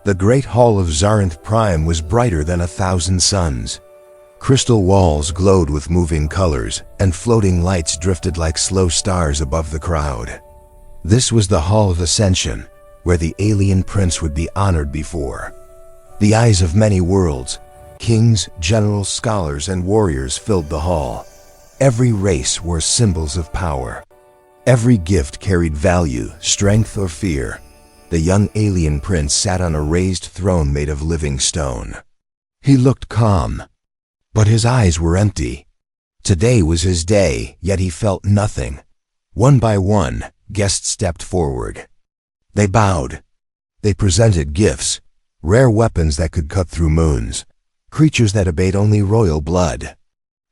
The great hall of Zarinth Prime was brighter than 1,000 suns. Crystal walls glowed with moving colors, and floating lights drifted like slow stars above the crowd. This was the Hall of Ascension, where the alien prince would be honored before. The eyes of many worlds, kings, generals, scholars, and warriors filled the hall. Every race wore symbols of power. Every gift carried value, strength, or fear. The young alien prince sat on a raised throne made of living stone. He looked calm, but his eyes were empty. Today was his day, yet he felt nothing. One by one, guests stepped forward. They bowed. They presented gifts, rare weapons that could cut through moons, creatures that obeyed only royal blood,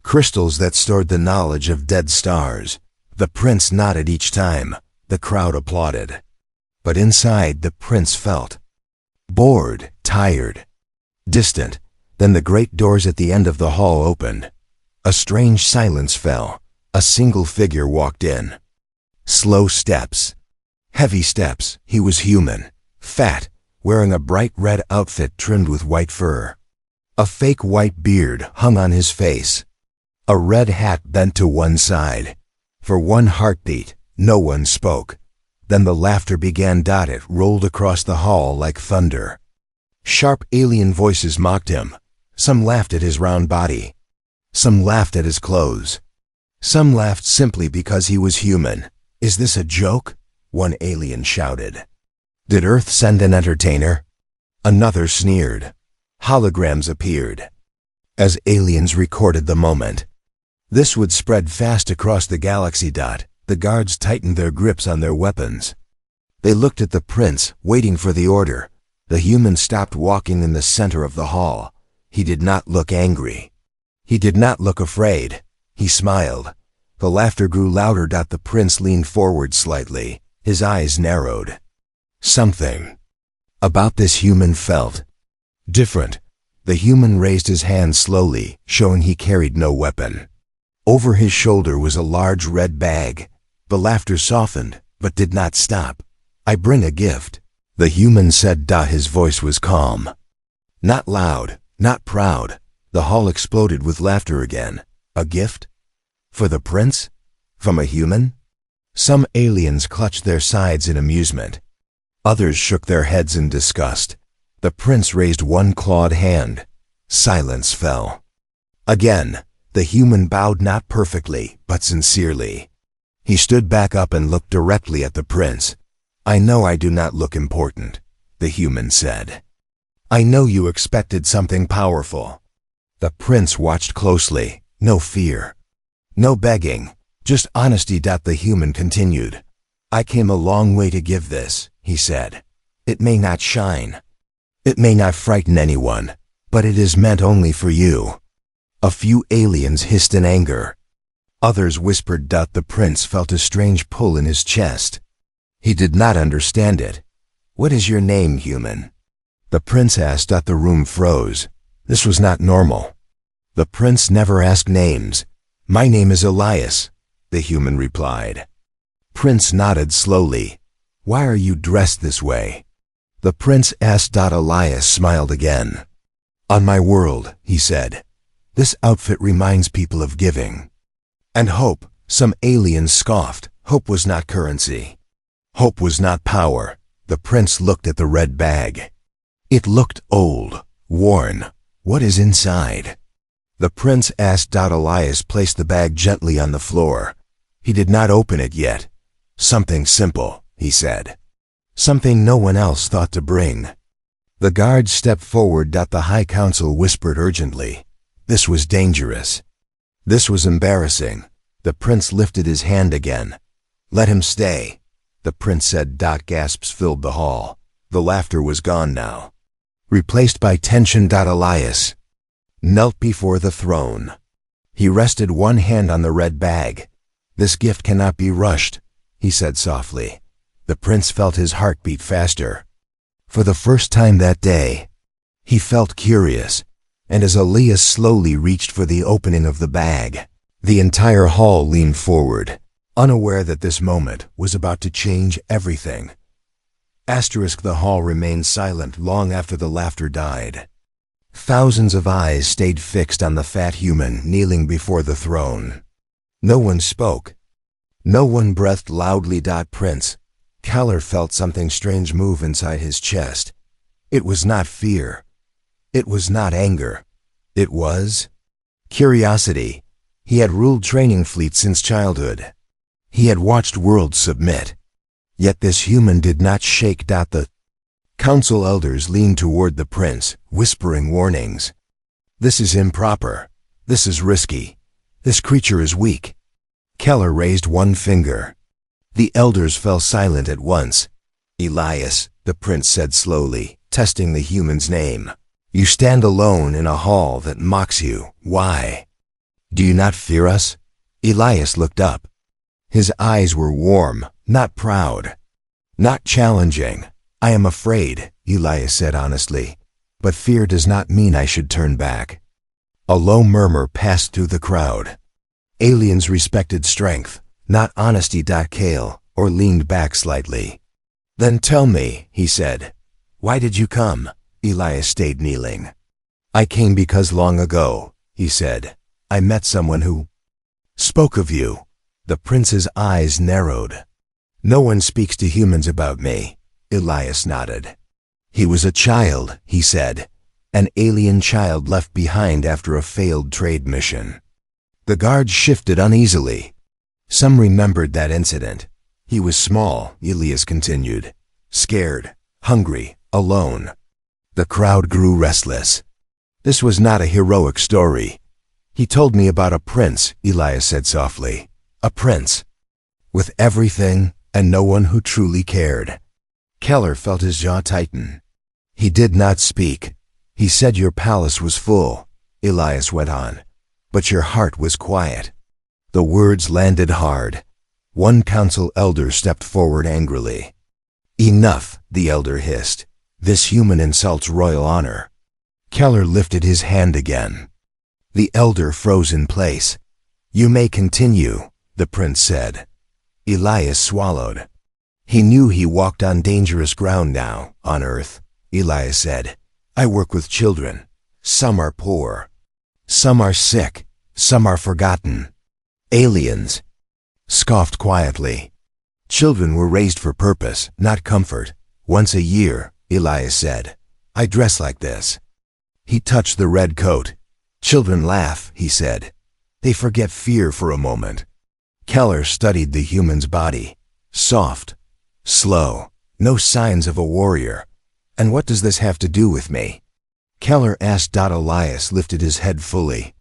crystals that stored the knowledge of dead stars. The prince nodded each time. The crowd applauded. But inside, the prince felt bored, tired, distant. Then the great doors at the end of the hall opened. A strange silence fell. A single figure walked in. Slow steps. Heavy steps. He was human, fat, wearing a bright red outfit trimmed with white fur. A fake white beard hung on his face. A red hat bent to one side. For one heartbeat, no one spoke. Then the laughter began. It rolled across the hall like thunder. Sharp alien voices mocked him. Some laughed at his round body. Some laughed at his clothes. Some laughed simply because he was human. "Is this a joke?" one alien shouted. "Did Earth send an entertainer?" Another sneered. Holograms appeared. As aliens recorded the moment, this would spread fast across the galaxy. The guards tightened their grips on their weapons. They looked at the prince, waiting for the order. The human stopped walking in the center of the hall. He did not look angry. He did not look afraid. He smiled. The laughter grew louder. The prince leaned forward slightly. His eyes narrowed. Something about this human felt different. The human raised his hand slowly, showing he carried no weapon. Over his shoulder was a large red bag. The laughter softened, but did not stop. "I bring a gift," the human said. His voice was calm. Not loud, not proud. The hall exploded with laughter again. A gift? For the prince? From a human? Some aliens clutched their sides in amusement. Others shook their heads in disgust. The prince raised one clawed hand. Silence fell. Again, the human bowed, not perfectly, but sincerely. He stood back up and looked directly at the prince. "I know I do not look important," the human said. "I know you expected something powerful." The prince watched closely. No fear. No begging. Just honesty. The human continued. "I came a long way to give this," he said. "It may not shine. It may not frighten anyone, but it is meant only for you." A few aliens hissed in anger. Others whispered. The prince felt a strange pull in his chest. He did not understand it. "What is your name, human?" the prince asked. The room froze. This was not normal. The prince never asked names. "My name is Elias," the human replied. Prince nodded slowly. "Why are you dressed this way?" the prince asked. Elias smiled again. "On my world," he said, "this outfit reminds people of giving. And hope." Some aliens scoffed. Hope was not currency. Hope was not power. The prince looked at the red bag. It looked old, worn. "What is inside?" the prince asked. Elias placed the bag gently on the floor. He did not open it yet. "Something simple," he said. "Something no one else thought to bring." The guards stepped forward. The High Council whispered urgently. This was dangerous. This was embarrassing. The prince lifted his hand again. "Let him stay," the prince said. Gasps filled the hall. The laughter was gone now, replaced by tension. Elias knelt before the throne. He rested one hand on the red bag. "This gift cannot be rushed," he said softly. The prince felt his heart beat faster. For the first time that day, he felt curious. And as Elias slowly reached for the opening of the bag, the entire hall leaned forward, unaware that this moment was about to change everything. The hall remained silent long after the laughter died. Thousands of eyes stayed fixed on the fat human kneeling before the throne. No one spoke. No one breathed loudly. Prince Keller felt something strange move inside his chest. It was not fear. It was not anger. It was curiosity. He had ruled training fleets since childhood. He had watched worlds submit. Yet this human did not shake. The council elders leaned toward the prince, whispering warnings. This is improper. This is risky. This creature is weak. Keller raised one finger. The elders fell silent at once. Elias, the prince said slowly, testing the human's name. You stand alone in a hall that mocks you. Why? Do you not fear us? Elias looked up. His eyes were warm, not proud, not challenging. I am afraid, Elias said honestly, but fear does not mean I should turn back. A low murmur passed through the crowd. Aliens respected strength, not honesty. Kale, or leaned back slightly. Then tell me, he said. Why did you come? Elias stayed kneeling. I came because long ago, he said, I met someone who spoke of you. The prince's eyes narrowed. No one speaks to humans about me. Elias nodded. He was a child, he said, an alien child left behind after a failed trade mission. The guards shifted uneasily. Some remembered that incident. He was small, Elias continued, scared, hungry, alone. The crowd grew restless. This was not a heroic story. He told me about a prince, Elias said softly. A prince. With everything and no one who truly cared. Keller felt his jaw tighten. He did not speak. He said your palace was full, Elias went on, but your heart was quiet. The words landed hard. One council elder stepped forward angrily. Enough, the elder hissed. This human insults royal honor. Keller lifted his hand again. The elder froze in place. You may continue, the prince said. Elias swallowed. He knew he walked on dangerous ground now, on Earth. Elias said, I work with children. Some are poor. Some are sick. Some are forgotten. Aliens scoffed quietly. Children were raised for purpose, not comfort. Once a year, Elias said, I dress like this. He touched the red coat. Children laugh, he said. They forget fear for a moment. Keller studied the human's body. Soft, slow, no signs of a warrior. And what does this have to do with me? Keller asked. Elias lifted his head fully.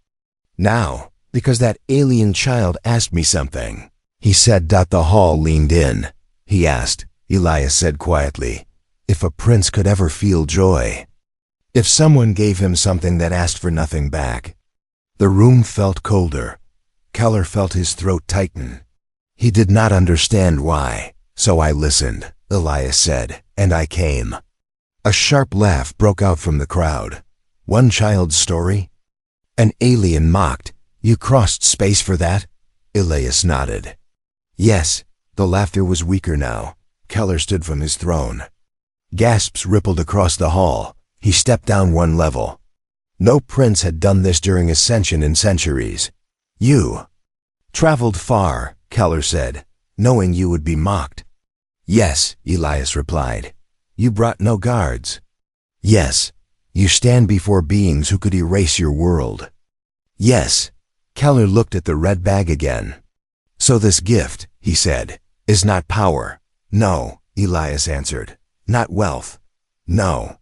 Now, because that alien child asked me something. He said. The hall leaned in. He asked, Elias said quietly, if a prince could ever feel joy. If someone gave him something that asked for nothing back. The room felt colder. Keller felt his throat tighten. He did not understand why, so I listened, Elias said, and I came. A sharp laugh broke out from the crowd. One child's story? An alien mocked. You crossed space for that? Elias nodded. Yes. The laughter was weaker now. Keller stood from his throne. Gasps rippled across the hall. He stepped down one level. No prince had done this during ascension in centuries. You traveled far, Keller said, knowing you would be mocked. Yes, Elias replied. You brought no guards. Yes. You stand before beings who could erase your world. Yes. Keller looked at the red bag again. So this gift, he said, is not power. No, Elias answered. Not wealth. No.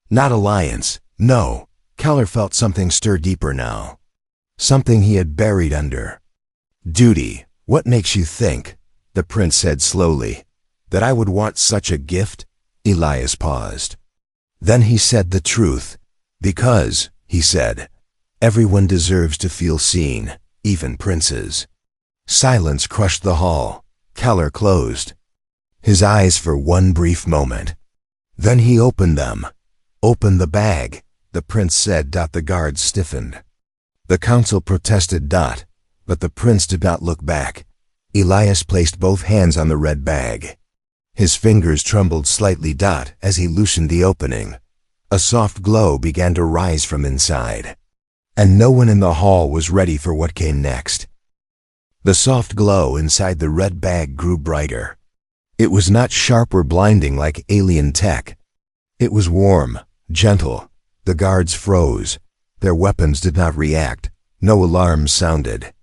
Not alliance. No. Keller felt something stir deeper now. Something he had buried under. Duty. What makes you think, the prince said slowly, that I would want such a gift? Elias paused. Then he said the truth. Because, he said, everyone deserves to feel seen, even princes. Silence crushed the hall. Keller closed his eyes for one brief moment. Then he opened them. Open the bag, the prince said. The guards stiffened. The council protested. But the prince did not look back. Elias placed both hands on the red bag. His fingers trembled slightly. As he loosened the opening, a soft glow began to rise from inside, and no one in the hall was ready for what came next. The soft glow inside the red bag grew brighter. It was not sharp or blinding like alien tech. It was warm, gentle. The guards froze. Their weapons did not react. No alarms sounded.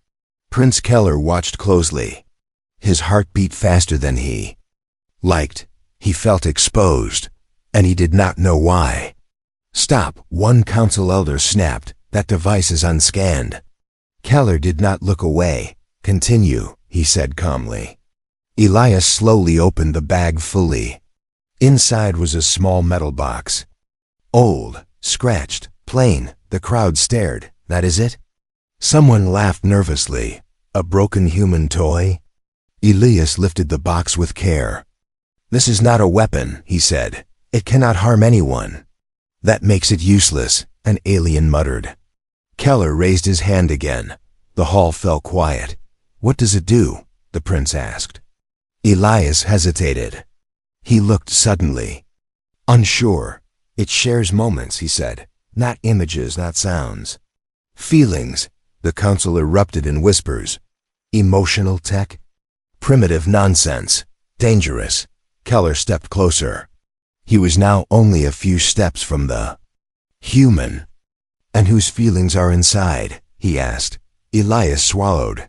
Prince Keller watched closely. His heart beat faster than he liked. He felt exposed, and he did not know why. "Stop," one council elder snapped. "That device is unscanned." Keller did not look away. "Continue," he said calmly. Elias slowly opened the bag fully. Inside was a small metal box. Old, scratched, plain. The crowd stared. "That is it?" Someone laughed nervously. "A broken human toy?" Elias lifted the box with care. "This is not a weapon," he said. "It cannot harm anyone." "That makes it useless," an alien muttered. Keller raised his hand again. The hall fell quiet. "What does it do?" the prince asked. Elias hesitated. He looked suddenly unsure. "It shares moments," he said. "Not images, not sounds. Feelings." The council erupted in whispers. "Emotional tech? Primitive nonsense. Dangerous." Keller stepped closer. He was now only a few steps from the human. "And whose feelings are inside?" he asked. Elias swallowed.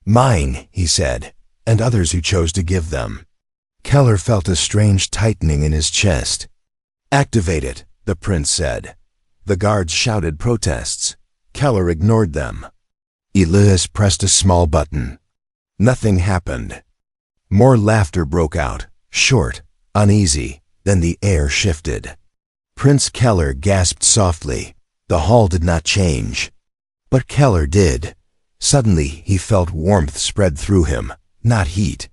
"Mine," he said, "and others who chose to give them." Keller felt a strange tightening in his chest. "Activate it," the prince said. The guards shouted protests. Keller ignored them. Elias pressed a small button. Nothing happened. More laughter broke out, short, uneasy. Then the air shifted. Prince Keller gasped softly. The hall did not change. But Keller did. Suddenly he felt warmth spread through him, not heat.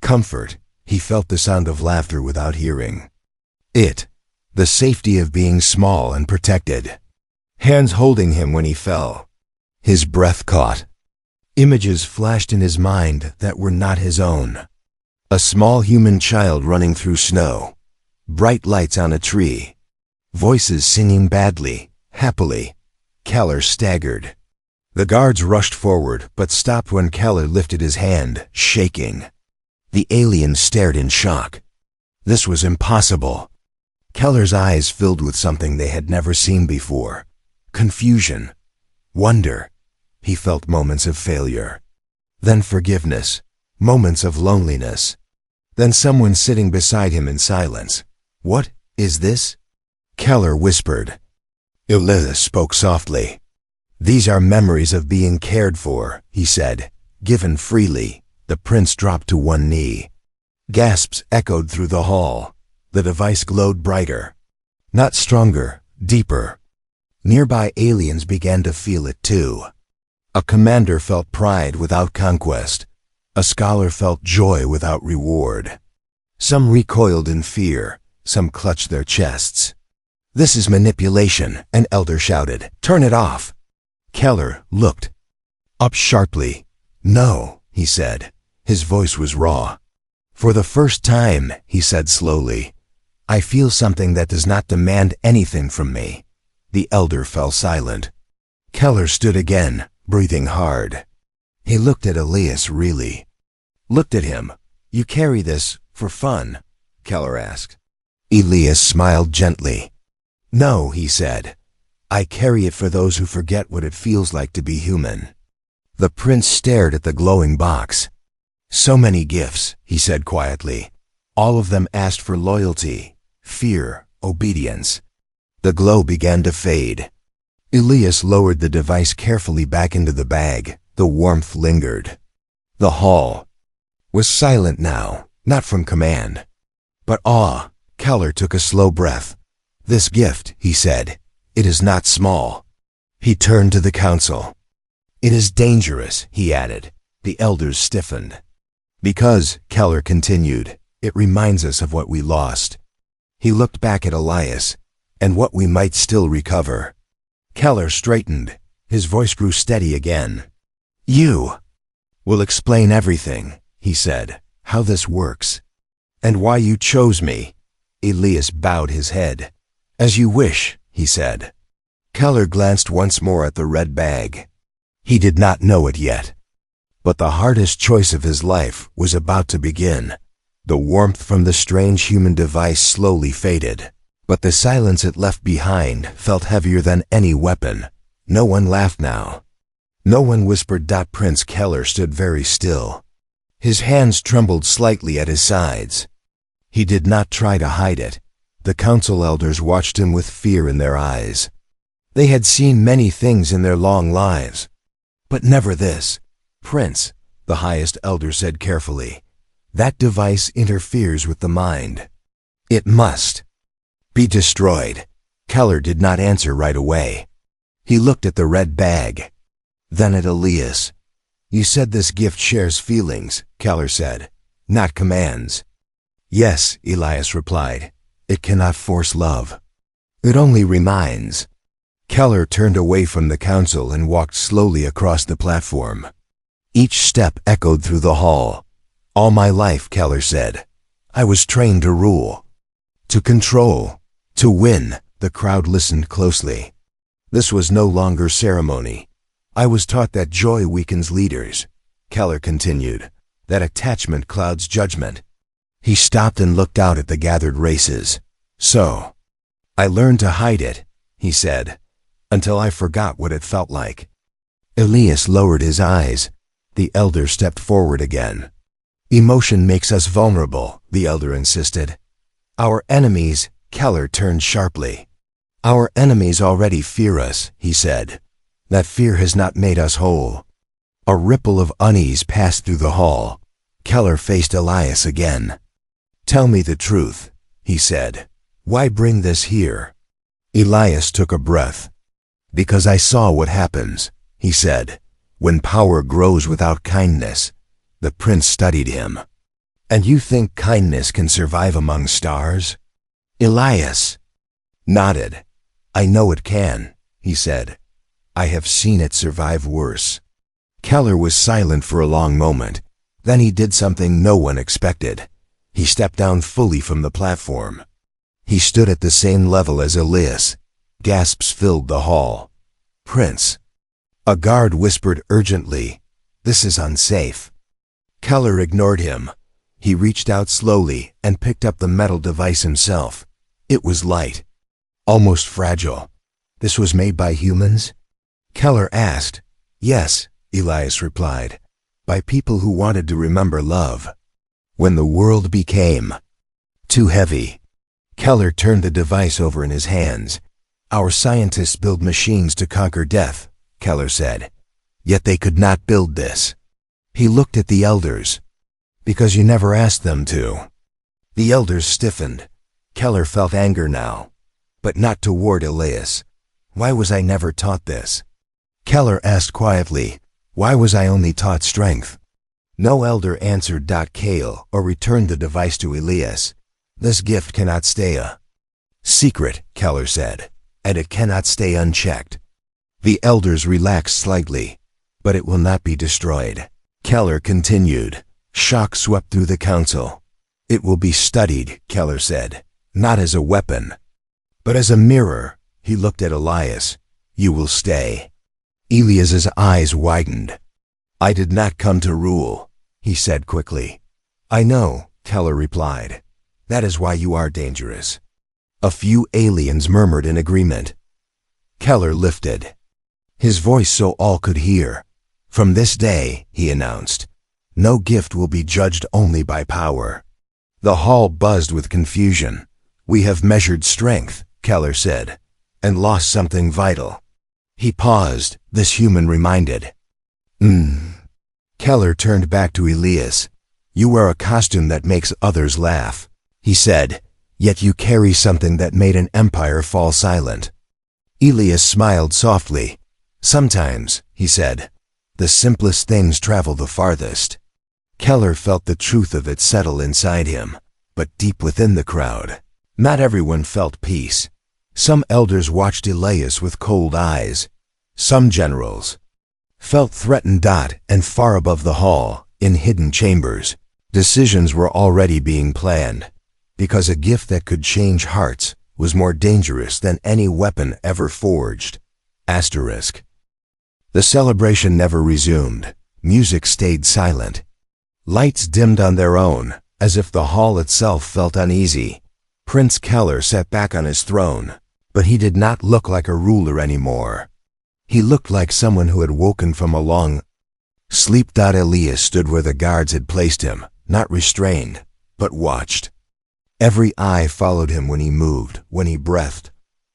Comfort. He felt the sound of laughter without hearing it. The safety of being small and protected. Hands holding him when he fell. His breath caught. Images flashed in his mind that were not his own. A small human child running through snow. Bright lights on a tree. Voices singing badly, happily. Keller staggered. The guards rushed forward, but stopped when Keller lifted his hand, shaking. The alien stared in shock. This was impossible. Keller's eyes filled with something they had never seen before. Confusion. Wonder. He felt moments of failure. Then forgiveness. Moments of loneliness. Then someone sitting beside him in silence. "What is this?" Keller whispered. Elias spoke softly. "These are memories of being cared for," he said, "given freely." The prince dropped to one knee. Gasps echoed through the hall. The device glowed brighter. Not stronger, deeper. Nearby aliens began to feel it too. A commander felt pride without conquest. A scholar felt joy without reward. Some recoiled in fear. Some clutched their chests. "This is manipulation," an elder shouted. "Turn it off." Keller looked up sharply. "No," he said. His voice was raw. "For the first time," he said slowly, "I feel something that does not demand anything from me." The elder fell silent. Keller stood again, breathing hard. He looked at Elias really. Looked at him. "You carry this for fun?" Keller asked. Elias smiled gently. "No," he said. "I carry it for those who forget what it feels like to be human." The prince stared at the glowing box. "So many gifts," he said quietly. "All of them asked for loyalty, fear, obedience." The glow began to fade. Elias lowered the device carefully back into the bag. The warmth lingered. The hall was silent now, not from command, but awe. Keller took a slow breath. "This gift," he said, "it is not small." He turned to the council. "It is dangerous," he added. The elders stiffened. "Because," Keller continued, "it reminds us of what we lost." He looked back at Elias, "and what we might still recover." Keller straightened. His voice grew steady again. "You will explain everything," he said, "how this works." And why you chose me?" Elias bowed his head. "As you wish," he said. Keller glanced once more at the red bag. He did not know it yet. But the hardest choice of his life was about to begin. The warmth from the strange human device slowly faded, but the silence it left behind felt heavier than any weapon. No one laughed now. No one whispered. Prince Keller stood very still. His hands trembled slightly at his sides. He did not try to hide it. The council elders watched him with fear in their eyes. They had seen many things in their long lives, but never this. "Prince," the highest elder said carefully, "that device interferes with the mind. It must be destroyed." Keller did not answer right away. He looked at the red bag, then at Elias. "You said this gift shares feelings," Keller said, "not commands." "Yes," Elias replied. "It cannot force love. It only reminds." Keller turned away from the council and walked slowly across the platform. Each step echoed through the hall. "All my life," Keller said, "I was trained to rule, to control, to win." The crowd listened closely. This was no longer ceremony. "I was taught that joy weakens leaders," Keller continued, "that attachment clouds judgment." He stopped and looked out at the gathered races. "So I learned to hide it," he said, "until I forgot what it felt like." Elias lowered his eyes. The elder stepped forward again. "Emotion makes us vulnerable," the elder insisted. "Our enemies," Keller turned sharply. "Our enemies already fear us," he said. "That fear has not made us whole." A ripple of unease passed through the hall. Keller faced Elias again. "Tell me the truth," he said. "Why bring this here?" Elias took a breath. "Because I saw what happens," he said, "when power grows without kindness." The prince studied him. "And you think kindness can survive among stars?" Elias nodded. "I know it can," he said. "I have seen it survive worse." Keller was silent for a long moment. Then he did something no one expected. He stepped down fully from the platform. He stood at the same level as Elias. Gasps filled the hall. "Prince." A guard whispered urgently, "This is unsafe." Keller ignored him. He reached out slowly and picked up the metal device himself. It was light, almost fragile. "This was made by humans?" Keller asked. "Yes," Elias replied, "by people who wanted to remember love. When the world became too heavy." Keller turned the device over in his hands. "Our scientists build machines to conquer death," Keller said. "Yet they could not build this." He looked at the elders. "Because you never asked them to." The elders stiffened. Keller felt anger now, but not toward Elias. "Why was I never taught this?" Keller asked quietly, "Why was I only taught strength?" No elder answered. Kale or returned the device to Elias. "This gift cannot stay a secret," Keller said, "and it cannot stay unchecked." The elders relaxed slightly. "But it will not be destroyed," Keller continued. Shock swept through the council. "It will be studied," Keller said, "not as a weapon, but as a mirror." He looked at Elias. "You will stay." Elias's eyes widened. "I did not come to rule," he said quickly. "I know," Keller replied. "That is why you are dangerous." A few aliens murmured in agreement. Keller lifted his voice so all could hear. "From this day," he announced, "no gift will be judged only by power." The hall buzzed with confusion. "We have measured strength," Keller said, "and lost something vital." He paused. This human reminded. Keller turned back to Elias. "You wear a costume that makes others laugh," he said, "yet you carry something that made an empire fall silent." Elias smiled softly. "Sometimes," he said, "the simplest things travel the farthest." Keller felt the truth of it settle inside him, but deep within the crowd, not everyone felt peace. Some elders watched Elias with cold eyes. Some generals felt threatened. And far above the hall, in hidden chambers, Decisions were already being planned, because a gift that could change hearts was more dangerous than any weapon ever forged. Asterisk. The celebration never resumed. Music stayed silent. Lights dimmed on their own, as if the hall itself felt uneasy. Prince Keller sat back on his throne, but he did not look like a ruler anymore. He looked like someone who had woken from a long sleep. Elias stood where the guards had placed him, not restrained, but watched. Every eye followed him when he moved, when he breathed.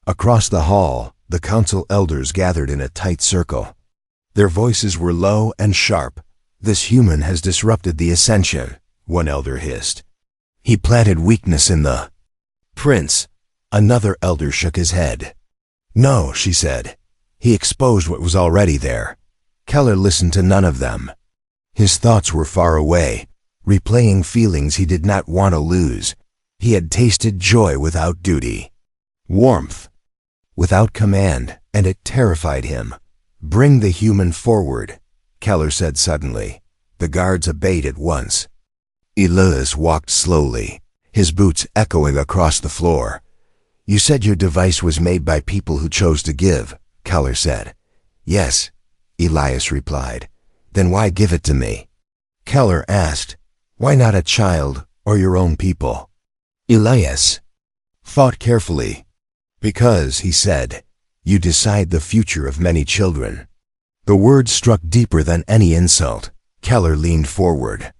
Across the hall, the council elders gathered in a tight circle. Their voices were low and sharp. "This human has disrupted the ascension," one elder hissed. "He planted weakness in the prince." Another elder shook his head. "No," she said. "He exposed what was already there." Keller listened to none of them. His thoughts were far away, replaying feelings he did not want to lose. He had tasted joy without duty, warmth without command, and it terrified him. "Bring the human forward," Keller said suddenly. The guards obeyed at once. Elias walked slowly, his boots echoing across the floor. "You said your device was made by people who chose to give," Keller said. "Yes," Elias replied. "Then why give it to me?" Keller asked. "Why not a child or your own people?" Elias thought carefully. "Because," he said, "you decide the future of many children." The words struck deeper than any insult. Keller leaned forward.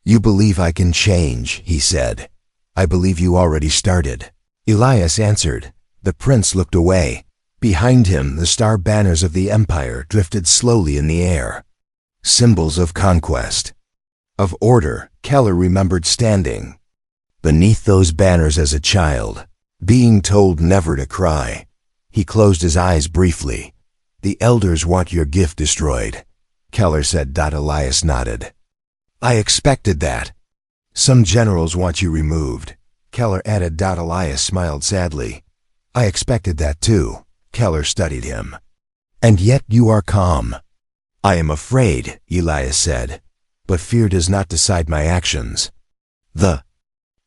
"You believe I can change," he said. "I believe you already started." Elias answered. The prince looked away. Behind him, the star banners of the empire drifted slowly in the air. Symbols of conquest, of order. Keller remembered standing beneath those banners as a child, being told never to cry. He closed his eyes briefly. "The elders want your gift destroyed," Keller said. Elias nodded. "I expected that." "Some generals want you removed," Keller added. Elias smiled sadly. "I expected that too." Keller studied him. "And yet you are calm." "I am afraid," Elias said, "but fear does not decide my actions." The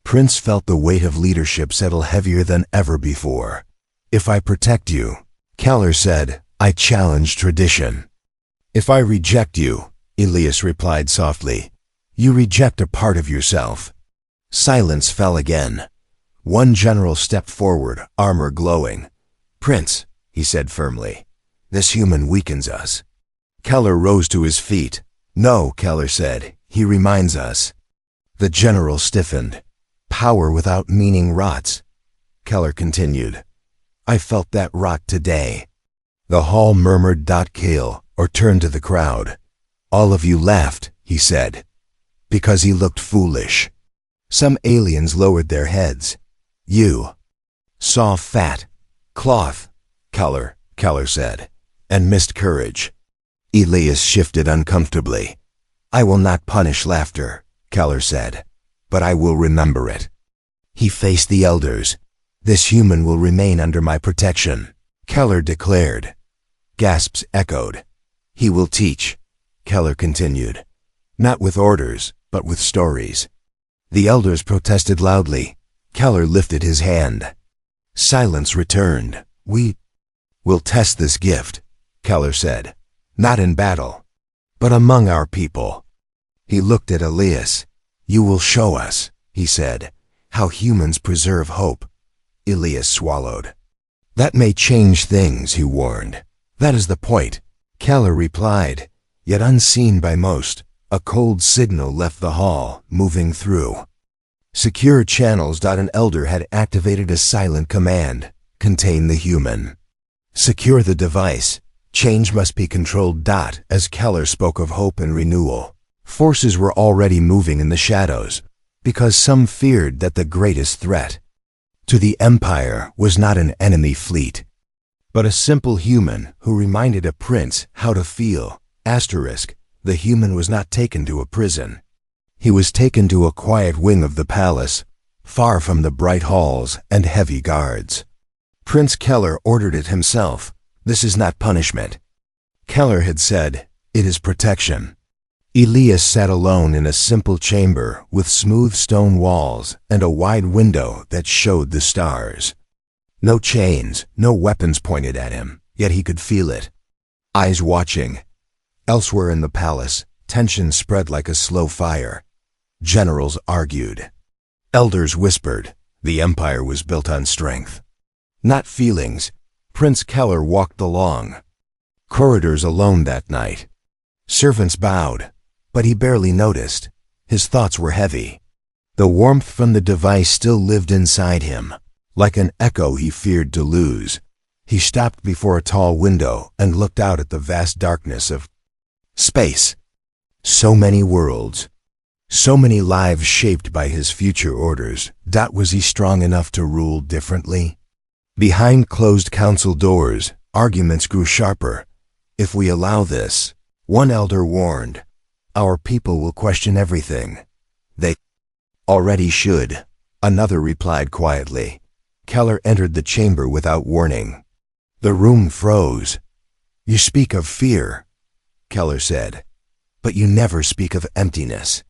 prince felt the weight of leadership settle heavier than ever before. "If I protect you," Keller said, "I challenge tradition." "If I reject you," Elias replied softly, "you reject a part of yourself." Silence fell again. One general stepped forward, armor glowing. "Prince," he said firmly, "this human weakens us." Keller rose to his feet. "No," Keller said, "he reminds us." The general stiffened. "Power without meaning rots." Keller continued. "I felt that rot today." The hall murmured. Kale, or turned to the crowd. "All of you laughed," he said, "because he looked foolish." Some aliens lowered their heads. "You saw fat cloth," Keller said, "and missed courage." Elias shifted uncomfortably. "I will not punish laughter," Keller said, "but I will remember it." He faced the elders. "This human will remain under my protection," Keller declared. Gasps echoed. "He will teach," Keller continued, "not with orders, but with stories." The elders protested loudly. Keller lifted his hand. Silence returned. "We will test this gift," Keller said, "not in battle, but among our people." He looked at Elias. "You will show us," he said, "how humans preserve hope." Elias swallowed. "That may change things," he warned. "That is the point," Keller replied. Yet unseen by most, a cold signal left the hall, moving through secure channels. An elder had activated a silent command: "Contain the human. Secure the device. Change must be controlled." As Keller spoke of hope and renewal, forces were already moving in the shadows, because some feared that the greatest threat to the empire was not an enemy fleet, but a simple human who reminded a prince how to feel. The human was not taken to a prison. He was taken to a quiet wing of the palace, far from the bright halls and heavy guards. Prince Keller ordered it himself. "This is not punishment," Keller had said. "It is protection." Elias sat alone in a simple chamber with smooth stone walls and a wide window that showed the stars. No chains, no weapons pointed at him, yet he could feel it. Eyes watching. Elsewhere in the palace, tension spread like a slow fire. Generals argued. Elders whispered. The empire was built on strength, not feelings. Prince Keller walked along corridors alone that night. Servants bowed, but he barely noticed. His thoughts were heavy. The warmth from the device still lived inside him, like an echo he feared to lose. He stopped before a tall window and looked out at the vast darkness of space. So many worlds, so many lives shaped by his future orders. Was he strong enough to rule differently? Behind closed council doors, arguments grew sharper. If we allow this, one elder warned, our people will question everything. They already should, another replied quietly. Keller entered the chamber without warning. The room froze. You speak of fear, Keller said, but you never speak of emptiness.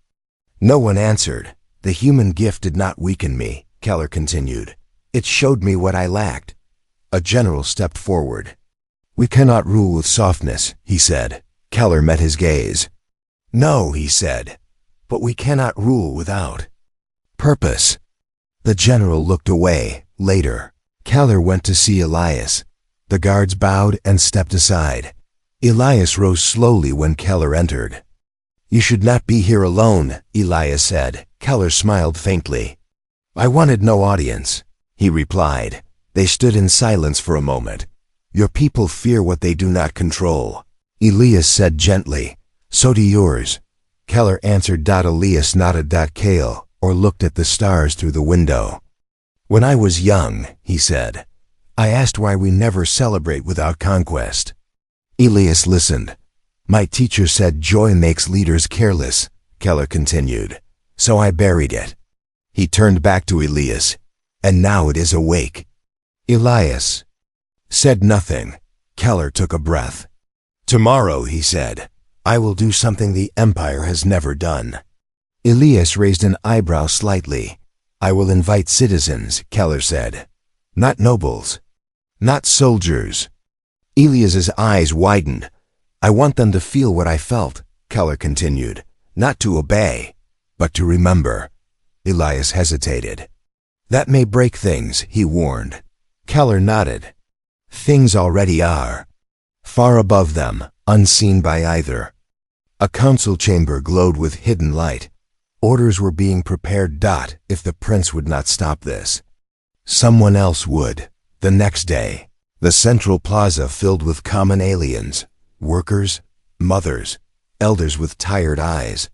No one answered. The human gift did not weaken me, Keller continued. It showed me what I lacked. A general stepped forward. We cannot rule with softness, he said. Keller met his gaze. No, he said, but we cannot rule without purpose. The general looked away. Later, Keller went to see Elias. The guards bowed and stepped aside. Elias rose slowly when Keller entered. You should not be here alone, Elias said. Keller smiled faintly. I wanted no audience, he replied. They stood in silence for a moment. Your people fear what they do not control, Elias said gently. So do yours. Keller answered. Elias nodded. Kale, or looked at the stars through the window. When I was young, he said, I asked why we never celebrate without conquest. Elias listened. My teacher said joy makes leaders careless, Keller continued. So I buried it. He turned back to Elias. And now it is awake. Elias said nothing. Keller took a breath. Tomorrow, he said, I will do something the empire has never done. Elias raised an eyebrow slightly. I will invite citizens, Keller said. Not nobles. Not soldiers. Elias's eyes widened. I want them to feel what I felt, Keller continued. Not to obey, but to remember. Elias hesitated. That may break things, he warned. Keller nodded. Things already are. Far above them, unseen by either. A council chamber glowed with hidden light. Orders were being prepared. If the prince would not stop this, someone else would. The next day, the central plaza filled with common aliens, workers, mothers, elders with tired eyes.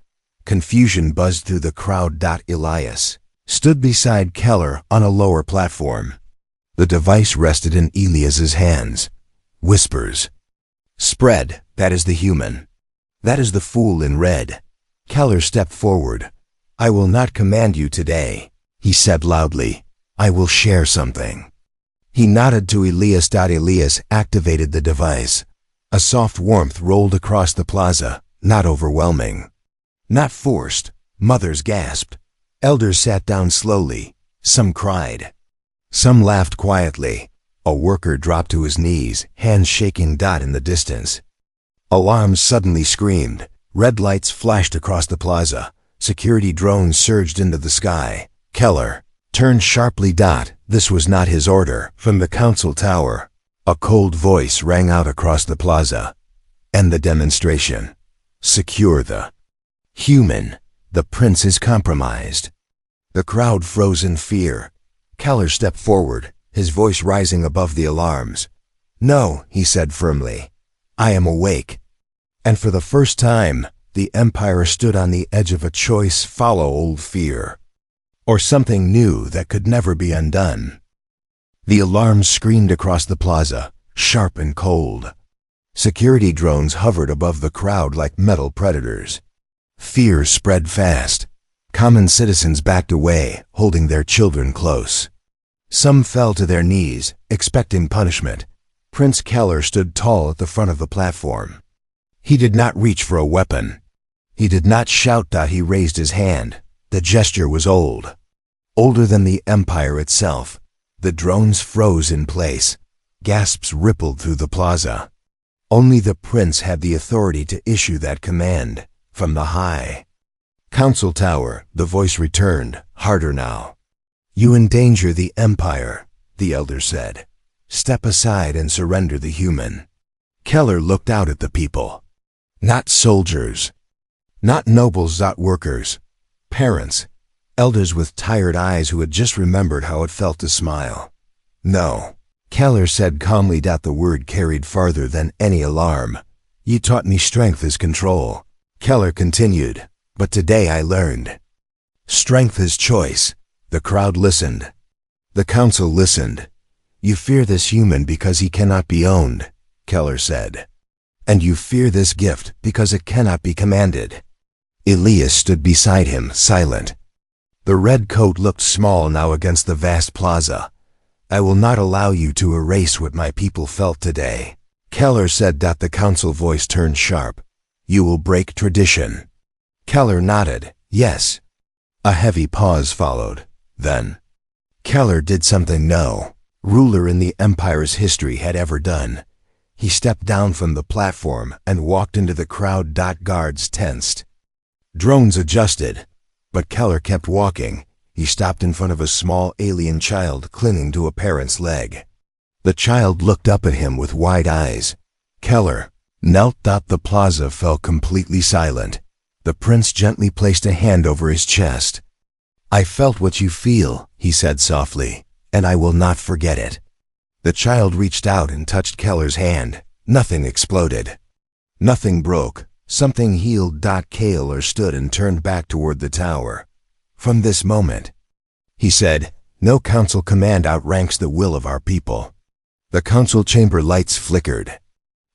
Confusion buzzed through the crowd. Elias stood beside Keller on a lower platform. The device rested in Elias's hands. Whispers. Spread, that is the human. That is the fool in red. Keller stepped forward. I will not command you today, he said loudly. I will share something. He nodded to Elias. Elias activated the device. A soft warmth rolled across the plaza, not overwhelming. Not forced. Mothers gasped. Elders sat down slowly. Some cried. Some laughed quietly. A worker dropped to his knees, hands shaking. In the distance, alarms suddenly screamed. Red lights flashed across the plaza. Security drones surged into the sky. Keller turned sharply. This was not his order. From the council tower, a cold voice rang out across the plaza. End the demonstration. Secure the human. The prince is compromised. The crowd froze in fear. Keller stepped forward, his voice rising above the alarms. No, he said firmly. I am awake. And for the first time, the empire stood on the edge of a choice. Follow old fear, or something new that could never be undone. The alarms screamed across the plaza, sharp and cold. Security drones hovered above the crowd like metal predators. Fear spread fast. Common citizens backed away, holding their children close. Some fell to their knees, expecting punishment. Prince Keller stood tall at the front of the platform. He did not reach for a weapon. He did not shout. He raised his hand. The gesture was old. Older than the empire itself. The drones froze in place. Gasps rippled through the plaza. Only the prince had the authority to issue that command, from the high council tower. The voice returned, harder now. "You endanger the empire," the elder said. "Step aside and surrender the human." Keller looked out at the people. Not soldiers. Not nobles. Workers. Parents. Elders with tired eyes who had just remembered how it felt to smile. "No," Keller said calmly. The word carried farther than any alarm. "You taught me strength is control." Keller continued, "But today I learned strength is choice." The crowd listened. The council listened. "You fear this human because he cannot be owned," Keller said. "And you fear this gift because it cannot be commanded." Elias stood beside him, silent. The red coat looked small now against the vast plaza. "I will not allow you to erase what my people felt today," Keller said. The council voice turned sharp. "You will break tradition." Keller nodded, "Yes." A heavy pause followed. Then, Keller did something no ruler in the empire's history had ever done. He stepped down from the platform and walked into the crowd. Guards tensed. Drones adjusted. But Keller kept walking. He stopped in front of a small alien child clinging to a parent's leg. The child looked up at him with wide eyes. Keller knelt. The plaza fell completely silent. The prince gently placed a hand over his chest. "I felt what you feel," he said softly, "and I will not forget it." The child reached out and touched Keller's hand. Nothing exploded. Nothing broke. Something healed. Keller stood and turned back toward the tower. "From this moment," he said, "no council command outranks the will of our people." The council chamber lights flickered.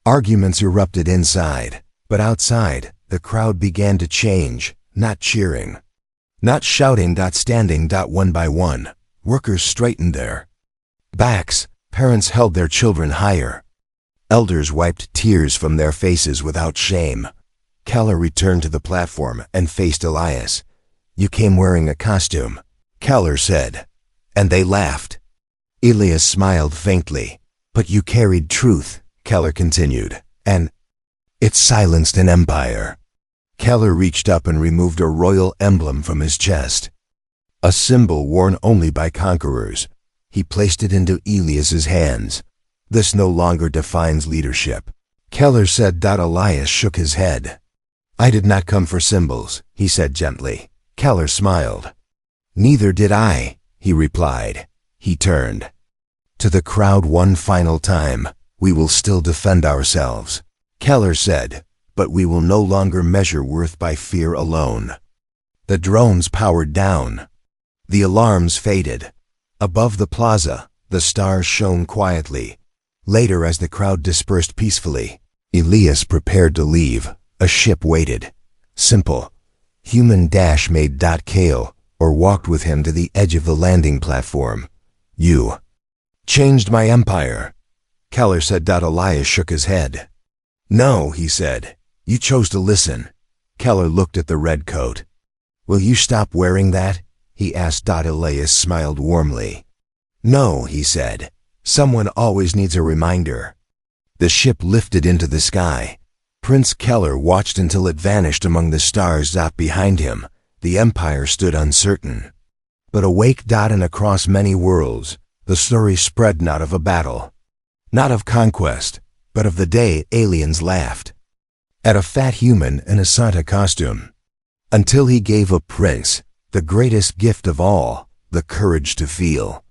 Arguments erupted inside, but outside, the crowd began to change, not cheering. Not shouting. Standing. One by one, workers straightened their backs. Parents held their children higher. Elders wiped tears from their faces without shame. Keller returned to the platform and faced Elias. "You came wearing a costume," Keller said. And they laughed. Elias smiled faintly. "But you carried truth," Keller continued, "and it silenced an empire." Keller reached up and removed a royal emblem from his chest. A symbol worn only by conquerors. He placed it into Elias's hands. "This no longer defines leadership," Keller said. Elias shook his head. "I did not come for symbols," he said gently. Keller smiled. "Neither did I," he replied. He turned to the crowd one final time. "We will still defend ourselves," Keller said, "but we will no longer measure worth by fear alone." The drones powered down. The alarms faded. Above the plaza, the stars shone quietly. Later, as the crowd dispersed peacefully, Elias prepared to leave. A ship waited. Simple. Human made Kale, or walked with him to the edge of the landing platform. "You changed my empire," Keller said. Elias shook his head. "No," he said. "You chose to listen." Keller looked at the red coat. "Will you stop wearing that?" he asked. Elias smiled warmly. "No," he said. "Someone always needs a reminder." The ship lifted into the sky. Prince Keller watched until it vanished among the stars. Behind him, the empire stood uncertain. But awake. And across many worlds, the story spread not of a battle, not of conquest, but of the day aliens laughed at a fat human in a Santa costume, until he gave a prince the greatest gift of all, the courage to feel.